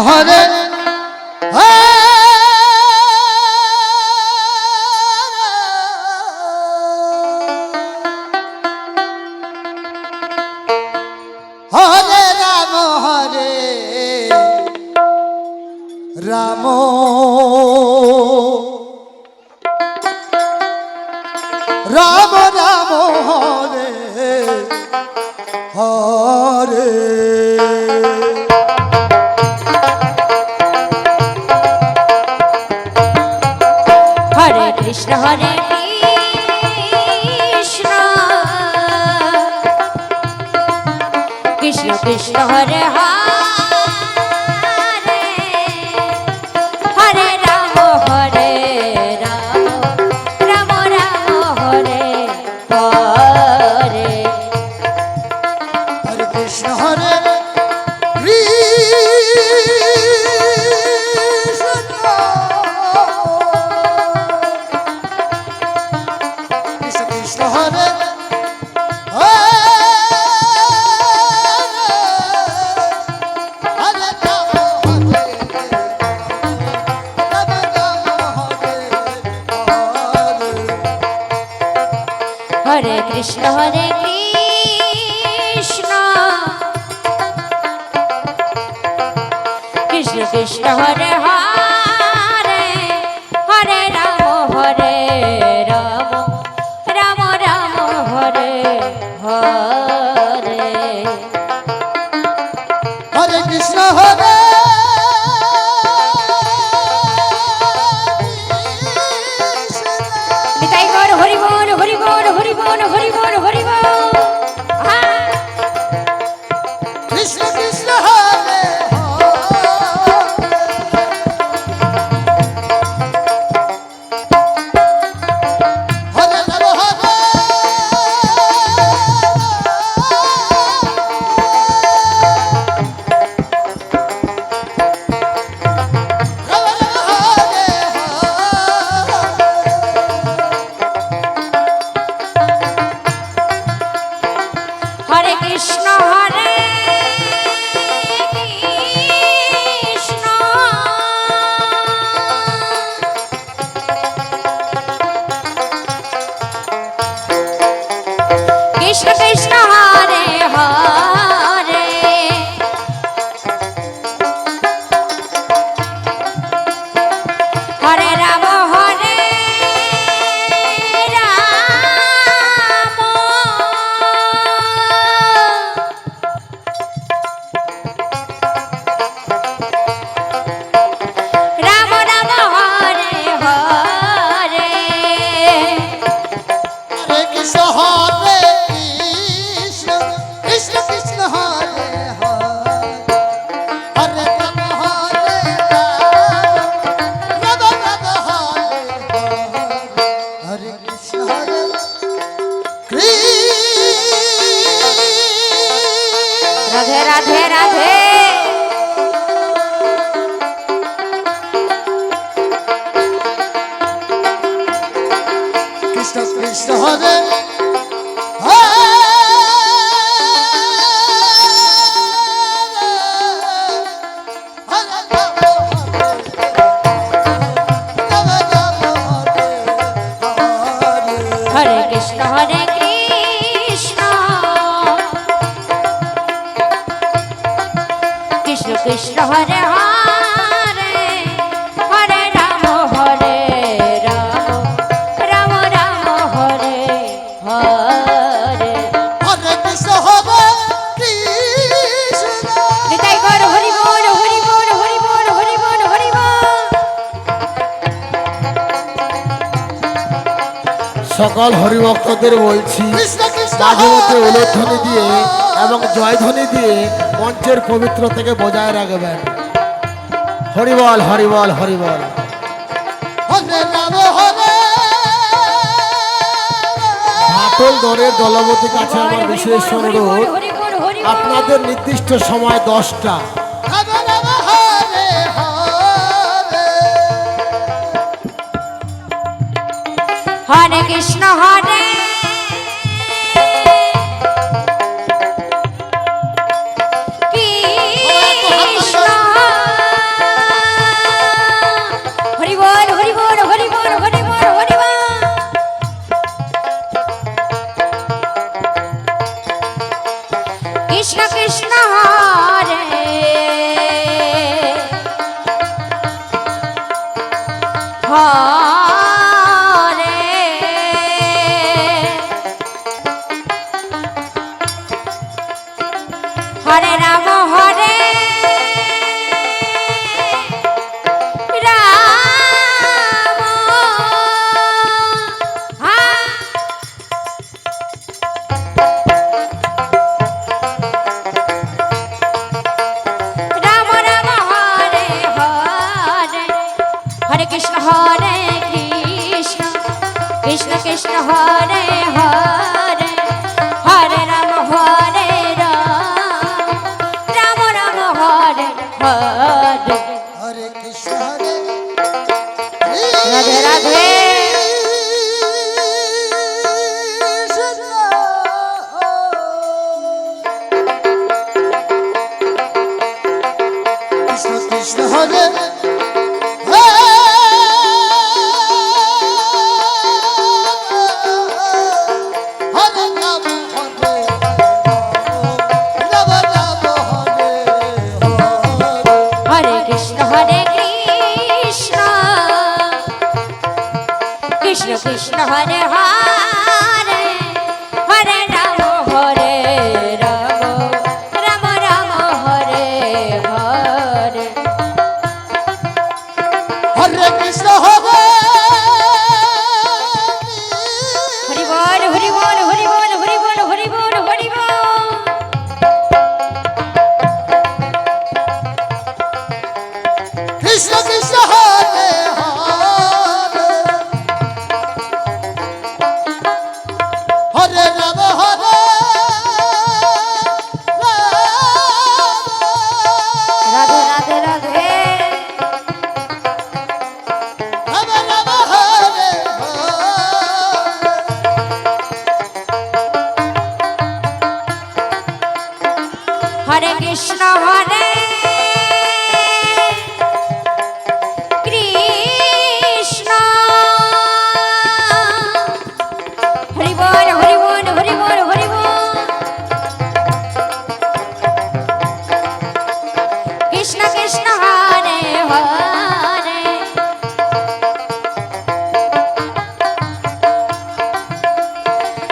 হরে হরে রাম হরে রাম রাম রাম হরে হরে হরে কৃষ্ণ হরে কৃষ্ণ কৃষ্ণ কৃষ্ণ হরে হরে হরে রাম হরে রাম রাম রাম হরে হরে হরে কৃষ্ণ হরে কৃষ্ণ কৃষ্ণ হরে হরে কৃষ্ণ হরে কৃষ্ণ কৃষ্ণ কৃষ্ণ হরে হরে হরে রাম হরে রাম রাম রাম হরে হরে হরে কৃষ্ণ হরে নিতাই গৌর হরি বল হরি বল হরি বল হরি বল হরি বল কৃষ্ণ কৃষ্ণ হরে হরে রাম হরে হরে কৃষ্ণ হরে কৃষ্ণ কৃষ্ণ কৃষ্ণ হরে হরে হরে রাম হরে রাম রাম রাম হরে হরে হরে কৃষ্ণ হরে কৃষ্ণ কৃষ্ণ কৃষ্ণ হরে হরে রাম হরে রাম রাম রাম হরে হরে কৃষ্ণ হরে রাধে রাধে রাধে কৃষ্ণ কৃষ্ণ হরে হরে কৃষ্ণ হরে কৃষ্ণ কৃষ্ণ কৃষ্ণ হরে হরে হরে রাম হরে রাম রাম রাম হরে হরে হরে কৃষ্ণ হরে কৃষ্ণ নিতাই গৌর হরি বল হরি বল হরি বল হরি বল হরি বল সকল হরিভক্তদের বলছি কৃষ্ণ কৃষ্ণ মাঝে মধ্যে উলোধ্বনি দিয়ে এবং জয়ধ্বনি দিয়ে মঞ্চের পবিত্র থেকে বজায় রাখবেন। হরিবল হরিবল হরিবল। হরে রাম হরে ভাটল দরের দলবতী কাছে আমার বিশেষ অনুরোধ, হরি বল হরি বল আপনাদের নির্দিষ্ট সময় 10টা। হরে রাম হরে হরে হরে কৃষ্ণ হরে কৃষ্ণ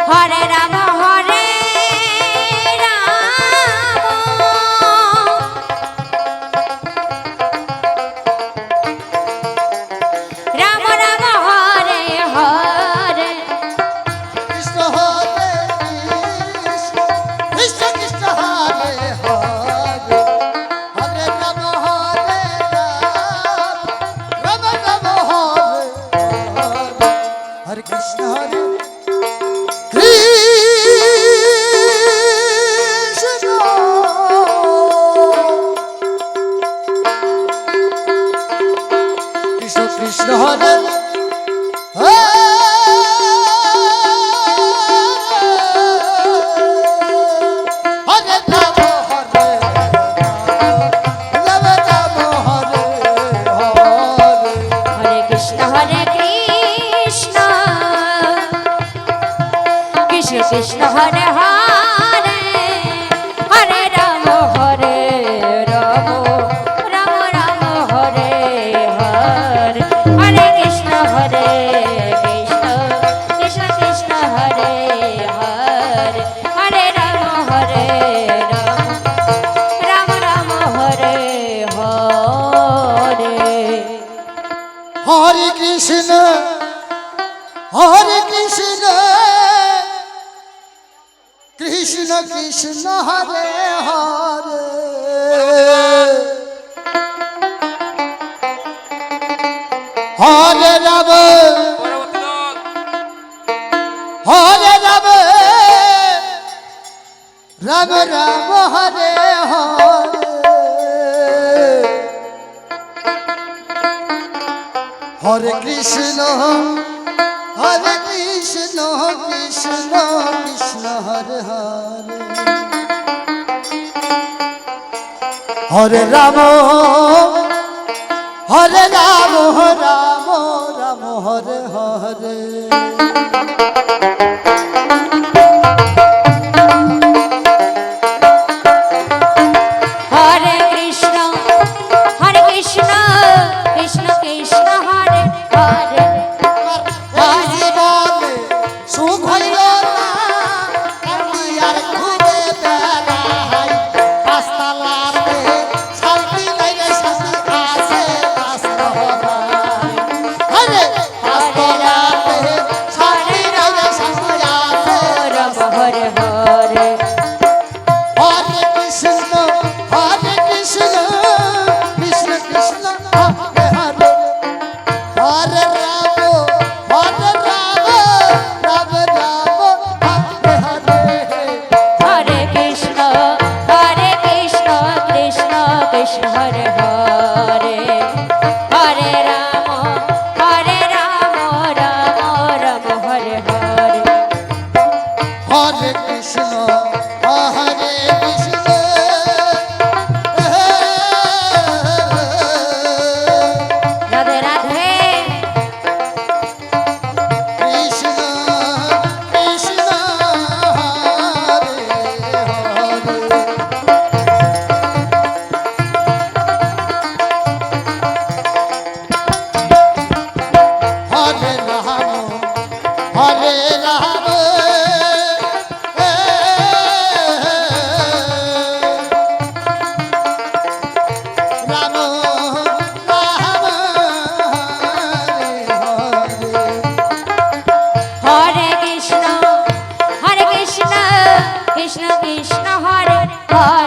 হরে রাম হরে রাম রাম রাম হরে হরে কৃষ্ণ হরে কৃষ্ণ কৃষ্ণ কৃষ্ণ হরে হরে হরে রাম হরে রাম রাম রাম হরে হরে হরে কৃষ্ণ হরে কৃষ্ণ কৃষ্ণ হরে হরে রাম হরে রাম রাম হরে হরে হরে কৃষ্ণ কৃষ্ণ কৃষ্ণ হরে হরে হরে রাম রাম রাম হরে হরে হরে কৃষ্ণ কৃষ্ণ কৃষ্ণ কৃষ্ণ হরে হরে হরে রাম রাম রাম হরে হরে হরে কৃষ্ণ কৃষ্ণ কৃষ্ণ হরে হরে হরে রাম রাম রাম হরে হরে হরে কৃষ্ণ কৃষ্ণ কৃষ্ণ হরে হরে হরে রাম রাম রাম হরে হরে হরে কৃষ্ণ কৃষ্ণ কৃষ্ণ কৃষ্ণ হরে হরে জীবনে সুখ হইল না আমি আর ঘুরে বেড়াই পাঁচতলাতে শান্তি নাই রে শান্তি আছে পাঁচতলায় হরে পাঁচতলাতে শান্তি নাই রে শান্তি আছে রাম হরে হরে হরে কৃষ্ণ কৃষ্ণ কৃষ্ণ হরে হরে হরে রাম রাম হরে হরে হরে কৃষ্ণ কৃষ্ণ কৃষ্ণ কৃষ্ণ হরে হরে হরে রাম রাম রাম হরে হরে হরে কৃষ্ণ কৃষ্ণ রাধে রাধে কৃষ্ণ কৃষ্ণ হরে হরে হরে রাম রাম রাম হরে কৃষ্ণ কৃষ্ণ কৃষ্ণ হরে হরে